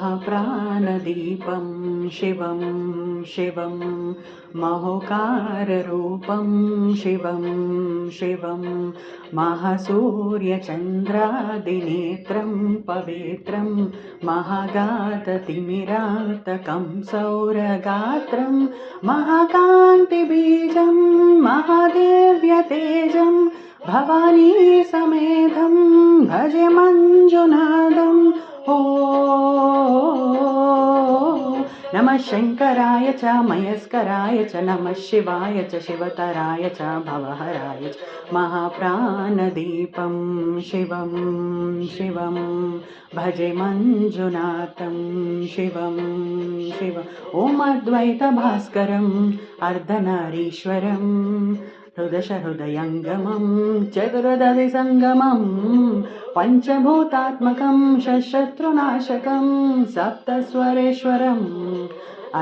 महाप्राणदीपं शिवं शिवं महोकाररूपं शिवं शिवं महासूर्यचन्द्रादिनेत्रं पवित्रं महागाततिमिरातकं सौरगात्रं महाकान्तिबीजं महादेव्यतेजं भवानी समेतं भजे मञ्जुनादम् ओ नमः शङ्कराय च मयस्कराय च नमः शिवाय च शिवतराय च भवहराय च महाप्राणदीपं शिवं शिवं भजे मञ्जुनाथं शिवं शिवम् ॐ अद्वैतभास्करम् अर्धनारीश्वरं हृदयङ्गमं चतुर्दधिसङ्गमं पञ्चभूतात्मकं षट्शत्रुनाशकं सप्तस्वरेश्वरम्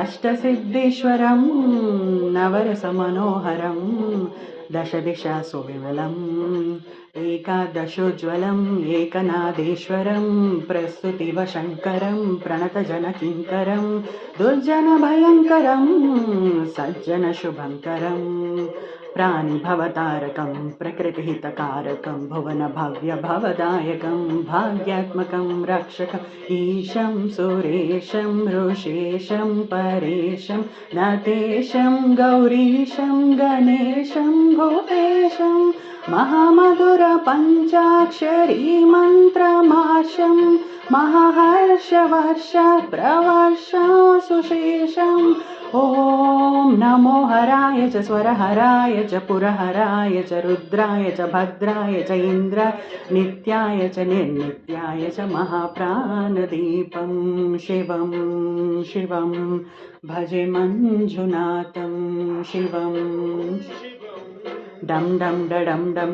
अष्टसिद्धीश्वरं नवरसमनोहरं दशदिशासु विमलम् एकादशोज्ज्वलम् एकनादेश्वरं प्रस्तुतिवशङ्करं प्रणतजनकिङ्करं दुर्जनभयङ्करं सज्जनशुभङ्करम् प्राणिभवतारकं प्रकृतिहितकारकं भुवनभव्यभवदायकं भाग्यात्मकं रक्षकम् ईशं सुरेशं ऋषेशं परेशं नतेशं गौरीशं गणेशं भूतेशं महामधुरपञ्चाक्षरी मन्त्रमाशं महाहर्षवर्ष प्रवर्षा सुशेषम् ॐ नमो हराय च स्वरहराय च पुरहराय च रुद्राय च भद्राय च इन्द्राय नित्याय च निर्नित्याय च महाप्राणदीपं शिवं शिवं भजे मञ्जुनाथं शिवं डम डम डम डम डम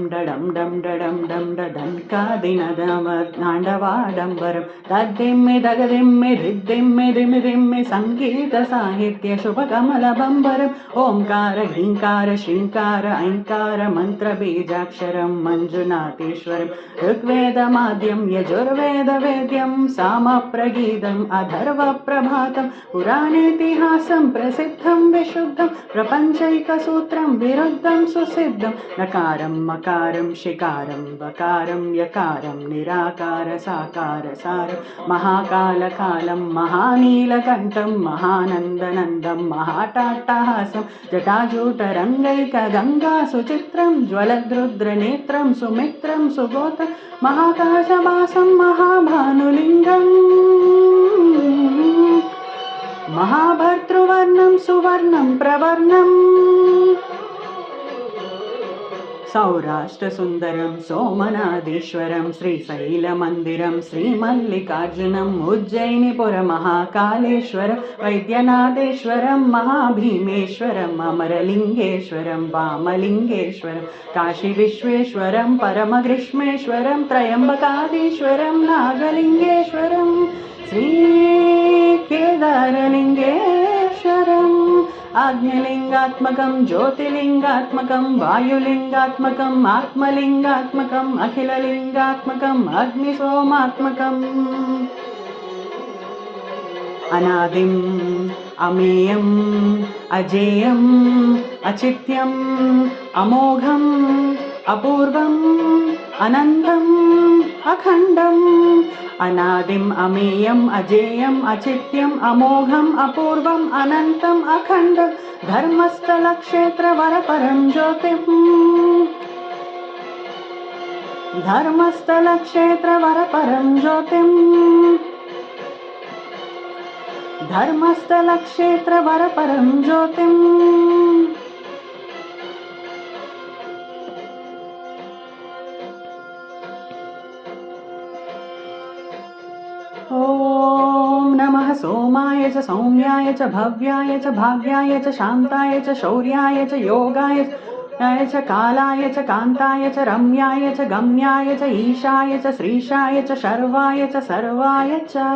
डम डम डम डंकादिनदमनांडवाडंबरं तद्दिम्मे दगदिम्मे धिद्दिम्मे दिम्मे दिम्मे संगीत साहित्य शुभकमलबंबरम् ओंकार ह्रींकार श्रींकार ऐंकार मंत्र बीजाक्षरं मंजुनाथेश्वरं ऋग्वेदमाद्यं यजुर्वेद वेद्यं सामप्रगीतम् अथर्वप्रभातं पुराणेतिहासं प्रसिद्धं विशुद्धं प्रपञ्चैकसूत्रं विरुद्धं सुसिद्धं नकारं मकारं शिकारं वकारं यकारं निराकार साकार सारं महाकालकालं महानीलकण्ठं महानन्दनन्दं महाटाट्टहासं जटाजूटरङ्गैकगङ्गासुचित्रं ज्वलद्रुद्रनेत्रं सुमित्रं सुगोत्रं महाकाशवासं महाभानुलिङ्गम् महाभर्तृवर्णं सुवर्णं प्रवर्णम् सौराष्ट्रसुन्दरं सोमनाथेश्वरं श्रीशैलमन्दिरं श्रीमल्लिकार्जुनम् उज्जयिनीपुरमहाकालेश्वरं वैद्यनाथेश्वरं महाभीमेश्वरम् अमरलिङ्गेश्वरं वामलिङ्गेश्वरं काशीविश्वेश्वरं परमग्रीष्मेश्वरं त्रयम्बकाधीश्वरं नागलिङ्गेश्वरं श्रीकेदारलिङ्गेश्वरम् आग्निलिङ्गात्मकं ज्योतिलिङ्गात्मकं वायुलिङ्गात्मकम् आत्मलिङ्गात्मकम् अखिललिङ्गात्मकम् अग्निसोमात्मकम् अनादिम् अमेयम् अजेयम् अचित्यम् अमोघम् अपूर्वम् अनन्तम् अखण्डम् अनादिम् अमेयम् अजेयम् अचित्यम् अमोघम् अपूर्वम् अनन्तम् अखण्डम् धर्मस्थलक्षेत्रवरपरं ज्योतिम् धर्मस्थलक्षेत्रवरपरं ज्योतिम् धर्मस्थलक्षेत्रवरपरं ज्योतिम् ॐ नमः सोमाय च सौम्याय च भव्याय च भाग्याय च शान्ताय च शौर्याय च योगाय च कालाय च कान्ताय च रम्याय च गम्याय च ईशाय च श्रीशाय च शर्वाय च सर्वाय च